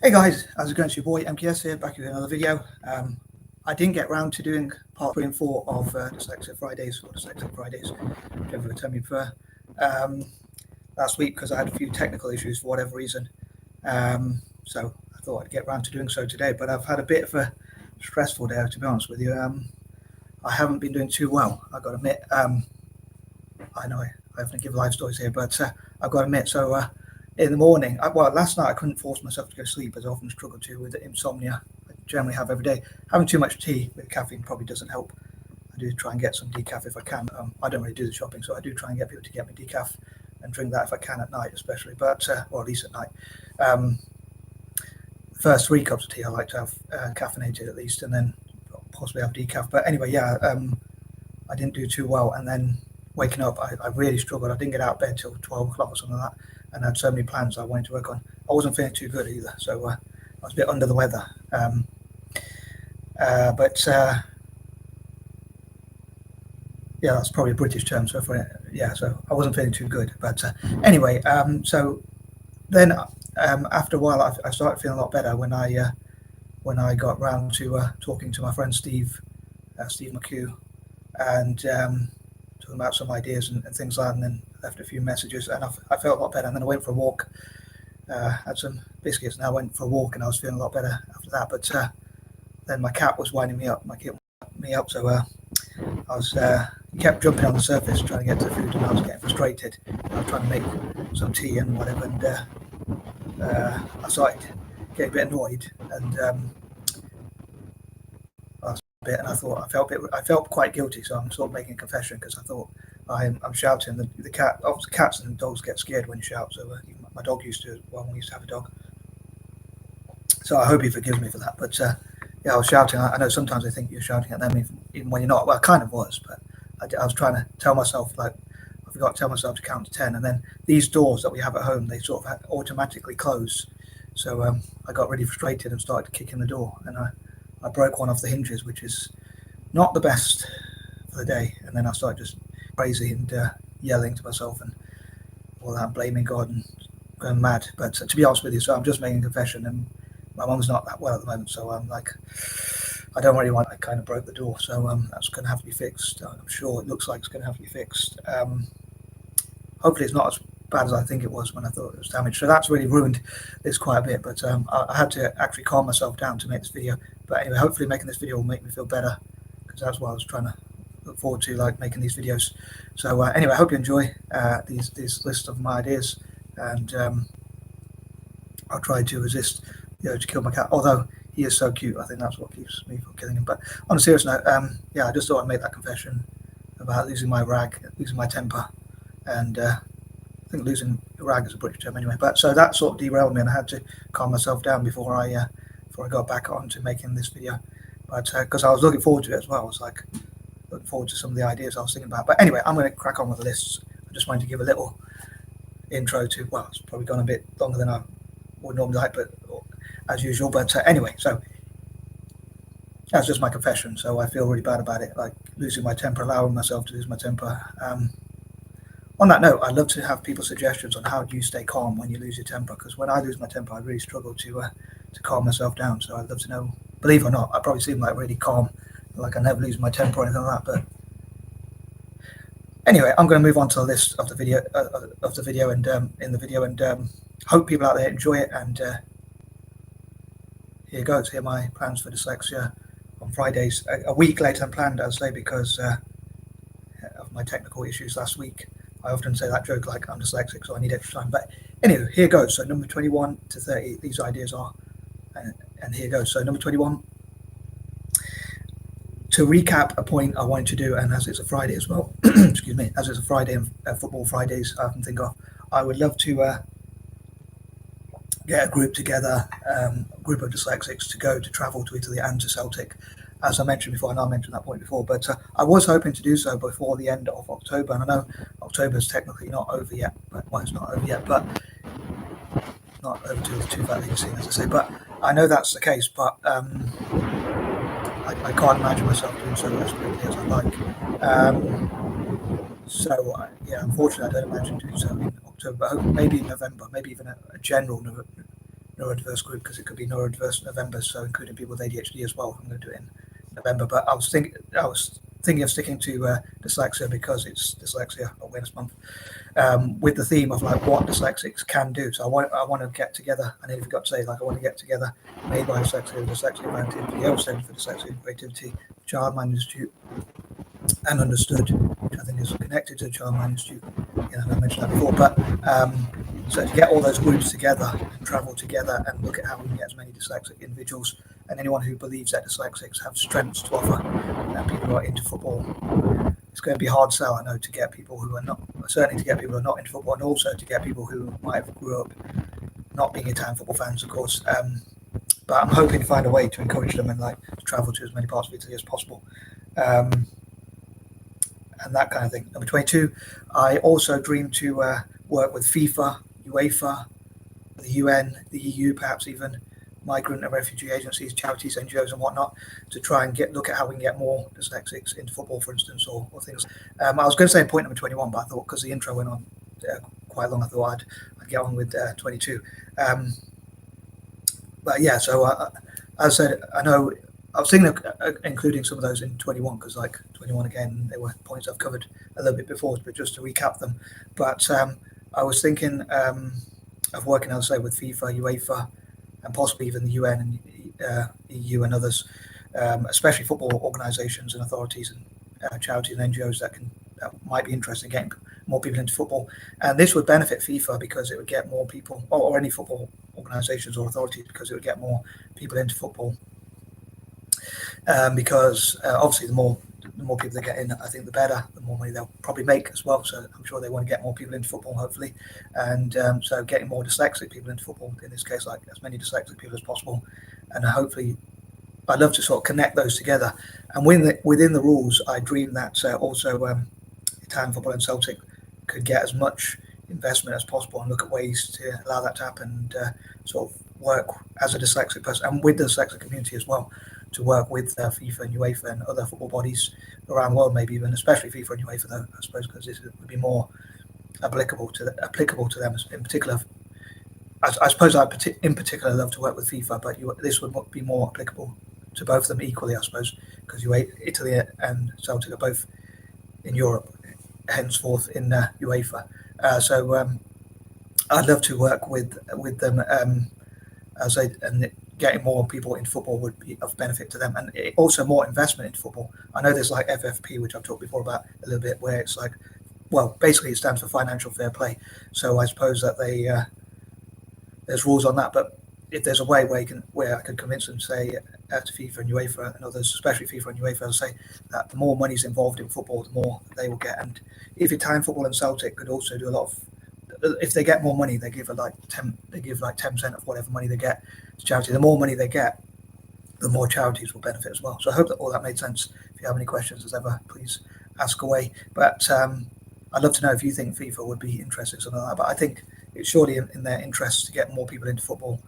Hey guys, how's it going? It's your boy MKS here, back with another video. I didn't get round to doing part 3 and 4 of Dyslexia Fridays, or Dyslexia Fridays, whichever term you prefer, last week because I had a few technical issues for whatever reason. So I thought I'd get round to doing so today, but I've had a bit of a stressful day, to be honest with you. I haven't been doing too well, I've got to admit. I know I have to give live stories here, but I've got to admit, so in the morning, last night I couldn't force myself to go to sleep, as I often struggle to with insomnia. I generally have every day. Having too much tea with caffeine probably doesn't help. I do try and get some decaf if I can. I don't really do the shopping, so I do try and get people to get me decaf and drink that if I can at night, especially, but or at least at night. The first 3 cups of tea I like to have caffeinated at least, and then possibly have decaf. But anyway, I didn't do too well, and then waking up, I really struggled. I didn't get out of bed till 12 o'clock or something like that, and I had so many plans I wanted to work on. I wasn't feeling too good either, so I was a bit under the weather. Yeah, that's probably a British term. So so I wasn't feeling too good. But anyway, so then after a while, I started feeling a lot better when I got round to talking to my friend Steve McHugh, and talking about some ideas and things like that, and then left a few messages, and I felt a lot better. And then I went for a walk, had some biscuits, and I went for a walk, and I was feeling a lot better after that. But then my cat was winding me up. My kid wound me up, so he kept jumping on the surface trying to get to the food, and I was getting frustrated. I was trying to make some tea and whatever, and I started getting a bit annoyed, and I felt quite guilty, so I'm sort of making a confession, because I thought I'm shouting. The cat, obviously cats and dogs get scared when you shout, so my dog used to, when we used to have a dog, so I hope he forgives me for that. But I was shouting. I know sometimes I think you're shouting at them even when you're not. Well, I kind of was, but I was trying to tell myself, I forgot to tell myself to count to 10, and then these doors that we have at home, they sort of automatically close, so I got really frustrated and started kicking the door, and I broke one off the hinges, which is not the best for the day. And then I started just crazy and yelling to myself and all that, blaming God and going mad. But to be honest with you, so I'm just making a confession, and my mum's not that well at the moment, so I'm like, I don't really want. I kind of broke the door, so that's going to have to be fixed. I'm sure it looks like it's going to have to be fixed. Hopefully it's not as bad as I think it was when I thought it was damaged. So that's really ruined this quite a bit, but I had to actually calm myself down to make this video. But anyway, hopefully making this video will make me feel better, because that's what I was trying to look forward to, like making these videos. So anyway, I hope you enjoy these list of my ideas, and I'll try to resist to kill my cat, although he is so cute. I think that's what keeps me from killing him. But on a serious note, I just thought I'd make that confession about losing my rag, losing my temper, and I think losing the rag is a British term anyway. But so that sort of derailed me, and I had to calm myself down before I got back on to making this video. But because I was looking forward to it as well, I was like looking forward to some of the ideas I was thinking about. But anyway, I'm going to crack on with the lists. I just wanted to give a little intro to, well, it's probably gone a bit longer than I would normally like, but as usual. But anyway, so that's just my confession. So I feel really bad about it, like losing my temper, allowing myself to lose my temper. On that note, I'd love to have people's suggestions on how do you stay calm when you lose your temper, because when I lose my temper, I really struggle to calm myself down. So I'd love to know. Believe it or not, I probably seem like really calm, like I never lose my temper or anything like that. But anyway, I'm going to move on to the list of the video, and in the video, and hope people out there enjoy it. And here goes. Here are my plans for dyslexia on Fridays. A week later than planned, I'd say, because of my technical issues last week. I often say that joke like I'm dyslexic, so I need extra time. But anyway, here goes. So number 21 to 30, these ideas are, and here goes. So number 21, to recap a point I wanted to do, and as it's a Friday as well, excuse me, as it's a Friday and football Fridays I often think of, I would love to get a group together, a group of dyslexics to travel to Italy and to Celtic. As I mentioned before, and I mentioned that point before, but I was hoping to do so before the end of October, and I know October is technically not over yet, but it's not over yet, but not over too badly seen, as I say. But I know that's the case, but I can't imagine myself doing so as quickly as I'd like. Unfortunately, I don't imagine doing so in October, but maybe in November, maybe even a general neurodiverse group because it could be neurodiverse November, so including people with ADHD as well. I'm going to do it in November, but I was thinking of sticking to dyslexia because it's Dyslexia Awareness Month, with the theme of like what dyslexics can do. So I want to get together. I nearly forgot to say, like, I want to get together Made by Dyslexia, the Dyslexia Advantage, the Yale Centre for Dyslexia and Creativity, Childmind Institute, and Understood, which I think is connected to the Childmind Institute. I mentioned that before. But so to get all those groups together and travel together and look at how we can get as many dyslexic individuals and anyone who believes that dyslexics have strengths to offer, people who are into football. It's going to be a hard sell, I know, to get people who are not, certainly to get people who are not into football, and also to get people who might have grew up not being Italian football fans, of course. But I'm hoping to find a way to encourage them and like to travel to as many parts of Italy as possible. And that kind of thing. Number 22, I also dream to work with FIFA, UEFA, the UN, the EU, perhaps even migrant and refugee agencies, charities, NGOs, and whatnot, to try and look at how we can get more dyslexics into football, for instance, or things. I was going to say point number 21, but I thought because the intro went on quite long, I thought I'd get on with 22. But yeah, so as I said, I know I was thinking of including some of those in 21 because, like 21 again, they were points I've covered a little bit before, but just to recap them. But I was thinking of working, as I say, with FIFA, UEFA, and possibly even the UN and EU and others, especially football organisations and authorities and charities and NGOs that might be interested in getting more people into football. And this would benefit FIFA because it would get more people, or any football organisations or authorities, because it would get more people into football. Because obviously the more people they get in, I think the better, the more money they'll probably make as well. So I'm sure they want to get more people into football, hopefully. And so getting more dyslexic people into football, in this case, like as many dyslexic people as possible. And hopefully I'd love to sort of connect those together. And within the rules, I dream that also Italian football and Celtic could get as much investment as possible and look at ways to allow that to happen and sort of work as a dyslexic person and with the dyslexic community as well, to work with FIFA and UEFA and other football bodies around the world, maybe even, especially FIFA and UEFA, though, I suppose, because this would be more applicable to them in particular. I suppose I in particular love to work with FIFA, but this would be more applicable to both of them equally, I suppose, because Italy and Celtic are both in Europe, henceforth in UEFA. So I'd love to work with them and getting more people into football would be of benefit to them, and also more investment into football. I know there's like FFP, which I've talked before about a little bit, where it's like, well, basically it stands for financial fair play. So I suppose that there's rules on that, but if there's a way where I could convince them, say, to FIFA and UEFA and others, especially FIFA and UEFA, I'll say that the more money's involved in football, the more they will get. And if Italian football and Celtic could also do a lot of, if they get more money, they give like 10% of whatever money they get to charity. The more money they get, the more charities will benefit as well. So I hope that all that made sense. If you have any questions as ever, please ask away. But I'd love to know if you think FIFA would be interested in something like that. But I think it's surely in their interest to get more people into football,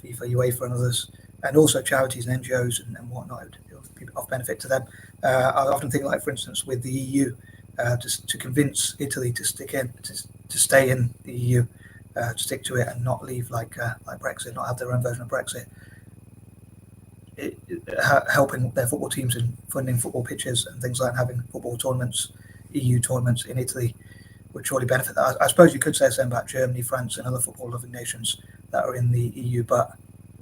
FIFA, UEFA and others, and also charities and NGOs and whatnot. It would be of benefit to them. I often think, like, for instance, with the EU, to convince Italy to stay in the EU, to stick to it and not leave like Brexit, not have their own version of Brexit. Helping their football teams in funding football pitches and things like that, having football tournaments, EU tournaments in Italy would surely benefit that. I suppose you could say the same about Germany, France and other football loving nations that are in the EU, but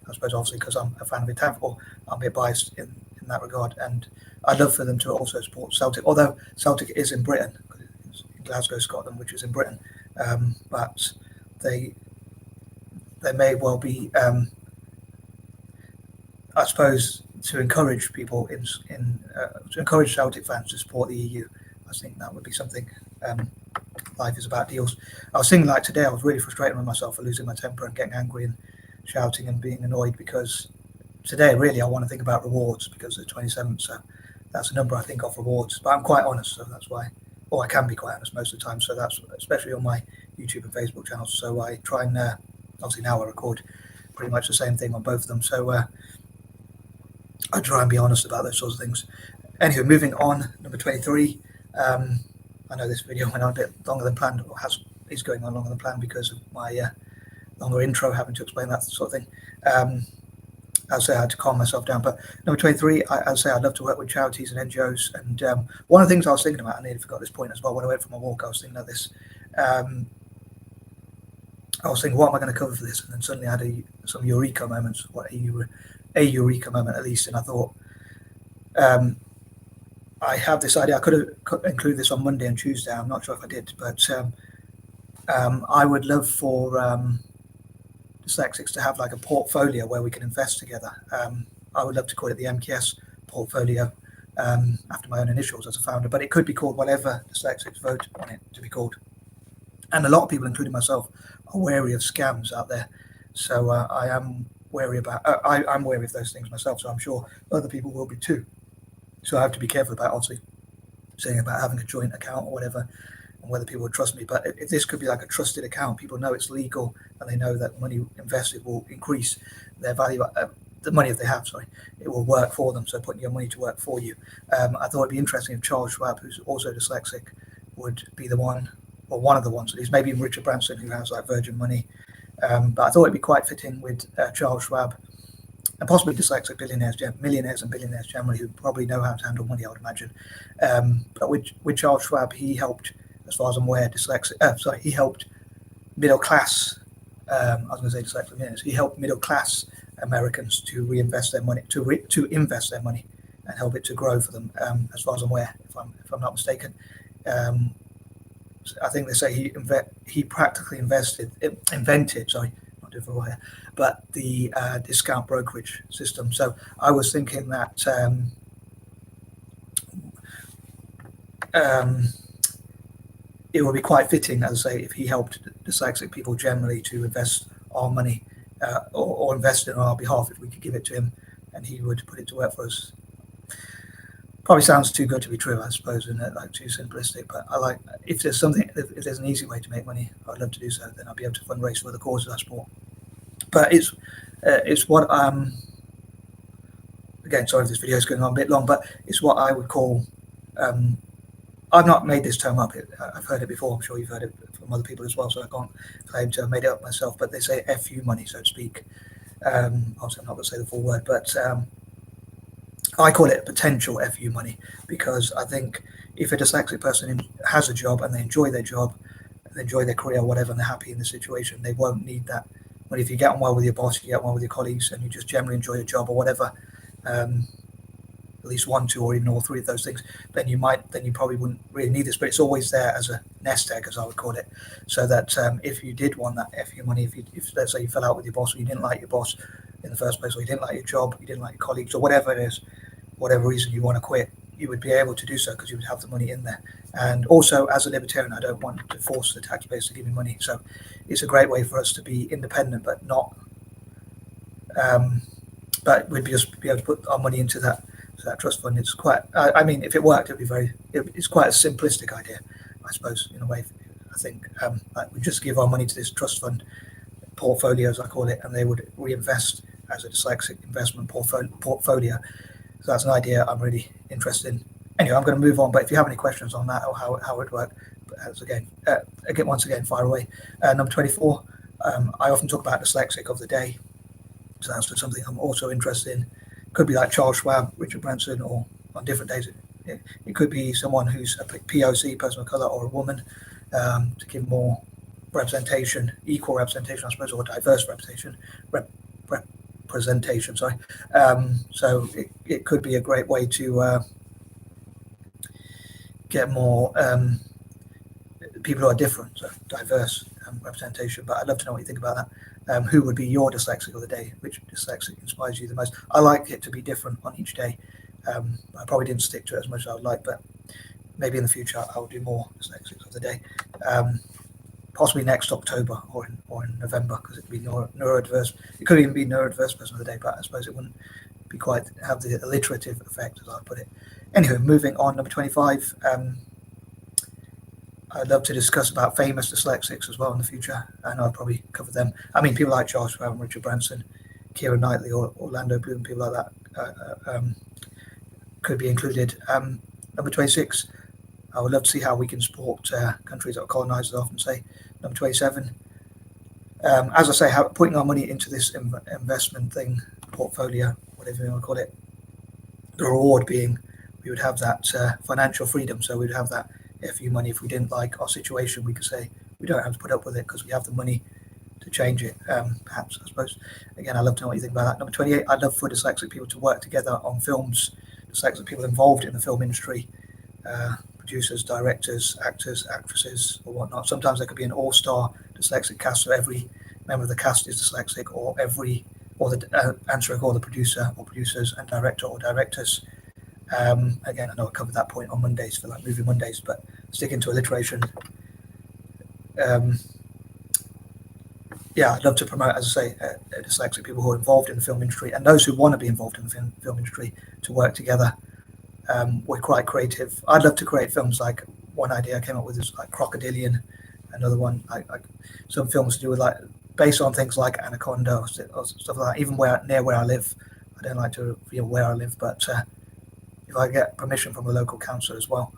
I suppose obviously because I'm a fan of Italian football, I'm a bit biased in that regard, and I'd love for them to also support Celtic, although Celtic is in Britain, it's in Glasgow, Scotland, which is in Britain, but they may well be, I suppose, to encourage people to encourage Celtic fans to support the EU. I think that would be something. Life is about deals. I was thinking, like today, I was really frustrated with myself for losing my temper and getting angry and shouting and being annoyed, because today really I want to think about rewards, because it's the 27th, so that's a number I think of, rewards. But I'm quite honest, so that's why, or I can be quite honest most of the time, so that's especially on my YouTube and Facebook channels. So I try and obviously now I record pretty much the same thing on both of them, so I try and be honest about those sorts of things. Anyway, moving on, number 23. I know this video went on a bit longer than planned, or is going on longer than planned because of my longer intro having to explain that sort of thing. I'd say I had to calm myself down. But number 23, I'd say I'd love to work with charities and NGOs. And one of the things I was thinking about, I nearly forgot this point as well, when I went for my walk, I was thinking about this. I was thinking, what am I going to cover for this? And then suddenly I had some eureka moments, a eureka moment at least. And I thought, I have this idea. I could have included this on Monday and Tuesday. I'm not sure if I did, but I would love for dyslexics to have like a portfolio where we can invest together. I would love to call it the MKS portfolio, after my own initials as a founder, but it could be called whatever dyslexics vote on it to be called. And a lot of people, including myself, are wary of scams out there. So I am wary about. I'm wary of those things myself. So I'm sure other people will be too. So I have to be careful about obviously saying about having a joint account or whatever, and whether people would trust me. But if this could be like a trusted account, people know it's legal and they know that money invested will increase their value. The money that they have, sorry, it will work for them. So putting your money to work for you. I thought it'd be interesting if Charles Schwab, who's also dyslexic, would be the one, or one of the ones at least, maybe Richard Branson, who has like Virgin Money. But I thought it'd be quite fitting with Charles Schwab and possibly dyslexic millionaires and billionaires generally, who probably know how to handle money, I would imagine. But with Charles Schwab, he helped, as far as I'm aware, he helped middle class. I was going to say dyslexic millionaires. He helped middle class Americans to reinvest their money, to invest their money, and help it to grow for them. As far as I'm aware, if I'm not mistaken. I think they say he practically invented, sorry, not doing for a while here, but the discount brokerage system. So I was thinking that it would be quite fitting, as I say, if he helped dyslexic people generally to invest our money or invest it on our behalf, if we could give it to him and he would put it to work for us. Probably sounds too good to be true, I suppose, and like too simplistic. But I like, if there's an easy way to make money, I'd love to do so. Then I'll be able to fundraise for the causes I support. But it's what again, sorry if this video is going on a bit long, but it's what I would call. I've not made this term up. I've heard it before. I'm sure you've heard it from other people as well. So I can't claim to have made it up myself. But they say FU money, so to speak. Obviously, I'm not going to say the full word, but. I call it potential FU money, because I think if a dyslexic person has a job and they enjoy their job, they enjoy their career, whatever, and they're happy in the situation, they won't need that. But if you get on well with your boss, you get on well with your colleagues, and you just generally enjoy your job or whatever, at least one, two, or even all three of those things, then you probably wouldn't really need this. But it's always there as a nest egg, as I would call it, so that if you did want that FU money, if let's say you fell out with your boss, or you didn't like your boss in the first place, or you didn't like your job, you didn't like your colleagues, or whatever it is, whatever reason you want to quit, you would be able to do so because you would have the money in there. And also, as a libertarian, I don't want to force the tax base to give me money. So it's a great way for us to be independent, but not. But we'd just be able to put our money into that trust fund. It's quite. I mean, if it worked, it's quite a simplistic idea, I suppose, in a way. I think like we just give our money to this trust fund portfolio, as I call it, and they would reinvest as a dyslexic investment portfolio. So that's an idea I'm really interested in. Anyway, I'm going to move on, but if you have any questions on that or how it would work, once again, fire away. Number 24, I often talk about dyslexic of the day. So that's something I'm also interested in. Could be like Charles Schwab, Richard Branson, or on different days. It could be someone who's a POC, person of color, or a woman, to give more representation, equal representation, I suppose, or diverse representation. Sorry. So it could be a great way to get more people who are different, so diverse representation. But I'd love to know what you think about that. Who would be your dyslexic of the day? Which dyslexic inspires you the most? I like it to be different on each day. I probably didn't stick to it as much as I would like, but maybe in the future I'll do more dyslexics of the day. Possibly next October or in November, because it could be neurodiverse. It could even be neurodiverse person of the day, but I suppose it wouldn't be quite have the alliterative effect, as I put it. Anyway, moving on, number 25. I'd love to discuss about famous dyslexics as well in the future, and I'll probably cover them. I mean, people like Charles Schwab, Richard Branson, Keira Knightley, or Orlando Bloom, people like that could be included. Number 26. I would love to see how we can support countries that are colonized, as I often say. Number 27, As I say, putting our money into this investment thing, portfolio, whatever you want to call it, the reward being we would have that financial freedom. So we'd have that FU money. If we didn't like our situation, we could say we don't have to put up with it because we have the money to change it. Perhaps, I suppose. Again, I'd love to know what you think about that. Number 28, I'd love for dyslexic people to work together on films. Dyslexic people involved in the film industry, producers, directors, actors, actresses, or whatnot. Sometimes there could be an all-star dyslexic cast, so every member of the cast is dyslexic, or the answering, or the producer or producers and director or directors. Again, I know I covered that point on Mondays for like Movie Mondays, but sticking to alliteration. Yeah, I'd love to promote, as I say, dyslexic people who are involved in the film industry and those who want to be involved in the film industry to work together. We're quite creative. I'd love to create films. Like one idea I came up with is like Crocodilian. Another one, like some films to do with like based on things like Anaconda or stuff like that. Even near where I live, I don't like to reveal where I live, but if I get permission from the local council as well.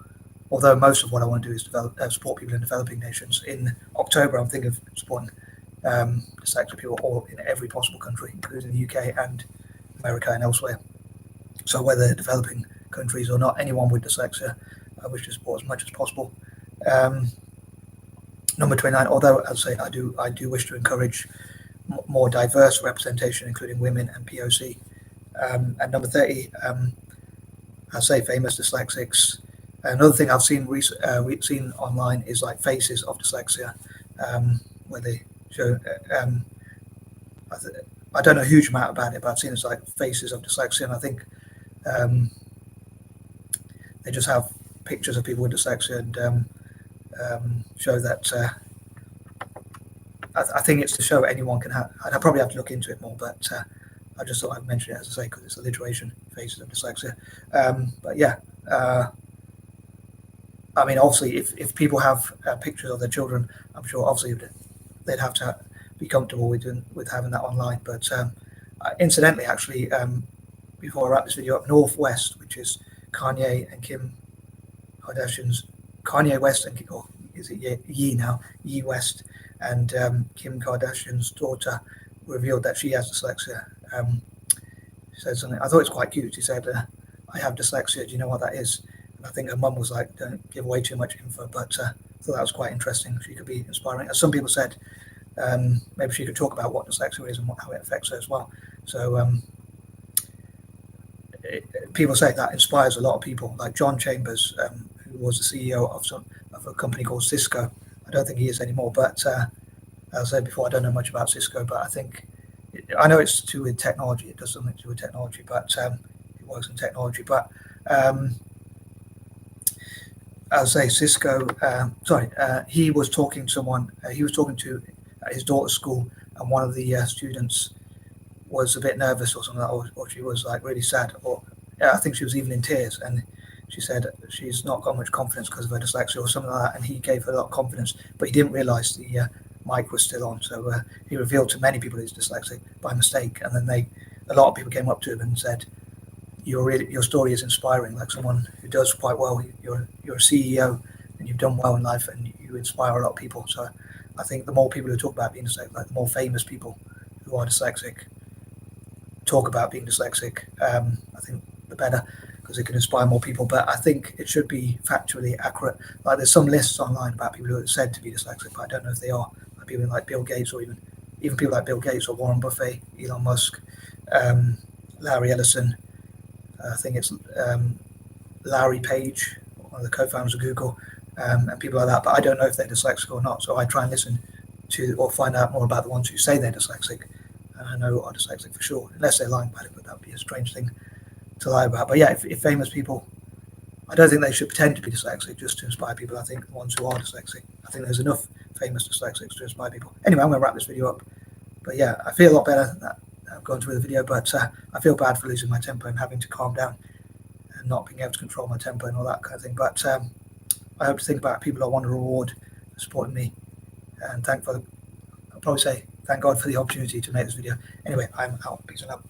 Although most of what I want to do is support people in developing nations. In October, I'm thinking of supporting dyslexic people all in every possible country, including the UK and America and elsewhere. So whether developing countries or not, anyone with dyslexia, I wish to support as much as possible. Number 29, although as I say, I do wish to encourage more diverse representation, including women and POC. And number 30, I say famous dyslexics. Another thing I've seen seen online is like faces of dyslexia, where they show. I don't know a huge amount about it, but I've seen it's like faces of dyslexia, and I think they just have pictures of people with dyslexia and show that. I think it's to show anyone can have. I probably have to look into it more, but I just thought I'd mention it, as I say, because it's alliteration, faces of dyslexia. But yeah, I mean, obviously, if people have pictures of their children, I'm sure obviously they'd have to be comfortable with having that online. But incidentally, actually, before I wrap this video up, Northwest, which is Kanye and Kim Kardashian's, Kanye West and or is it Ye now? Ye West and Kim Kardashian's daughter revealed that she has dyslexia. She said something. I thought it's quite cute. She said, "I have dyslexia. Do you know what that is?" And I think her mum was like, "Don't give away too much info." But I thought that was quite interesting. She could be inspiring. As some people said, maybe she could talk about what dyslexia is and how it affects her as well. So people say that inspires a lot of people. Like John Chambers, who was the CEO of a company called Cisco. I don't think he is anymore. But as I said before, I don't know much about Cisco, but I know it's to do with technology. It does something to do with technology, but it works in technology. But as I say, Cisco. He was talking to someone. He was talking to his daughter's school, and one of the students was a bit nervous or something, or she was like really sad, or I think she was even in tears, and she said she's not got much confidence because of her dyslexia or something like that, and he gave her a lot of confidence, but he didn't realise the mic was still on, so he revealed to many people he's dyslexic by mistake, and then a lot of people came up to him and said, your story is inspiring, like someone who does quite well. You're a CEO and you've done well in life, and you inspire a lot of people. So I think the more people who talk about being dyslexic, like the more famous people who are dyslexic talk about being dyslexic, I think the better, because it can inspire more people. But I think it should be factually accurate. Like there's some lists online about people who are said to be dyslexic, but I don't know if they are. Like people like Bill Gates, or even people like Bill Gates or Warren Buffett, Elon Musk, Larry Ellison. I think it's Larry Page, one of the co-founders of Google, and people like that. But I don't know if they're dyslexic or not. So I try and listen to or find out more about the ones who say they're dyslexic, and I know are dyslexic for sure, unless they're lying about it. But that would be a strange thing to lie about. But yeah, if famous people, I don't think they should pretend to be dyslexic just to inspire people. I think the ones who are dyslexic, I think there's enough famous dyslexics to inspire people. Anyway, I'm going to wrap this video up. But yeah, I feel a lot better than that. I've gone through the video, but I feel bad for losing my temper and having to calm down and not being able to control my temper and all that kind of thing. But I hope to think about people I want to reward for supporting me, and I'll probably say thank God for the opportunity to make this video. Anyway, I'm out. Peace and love.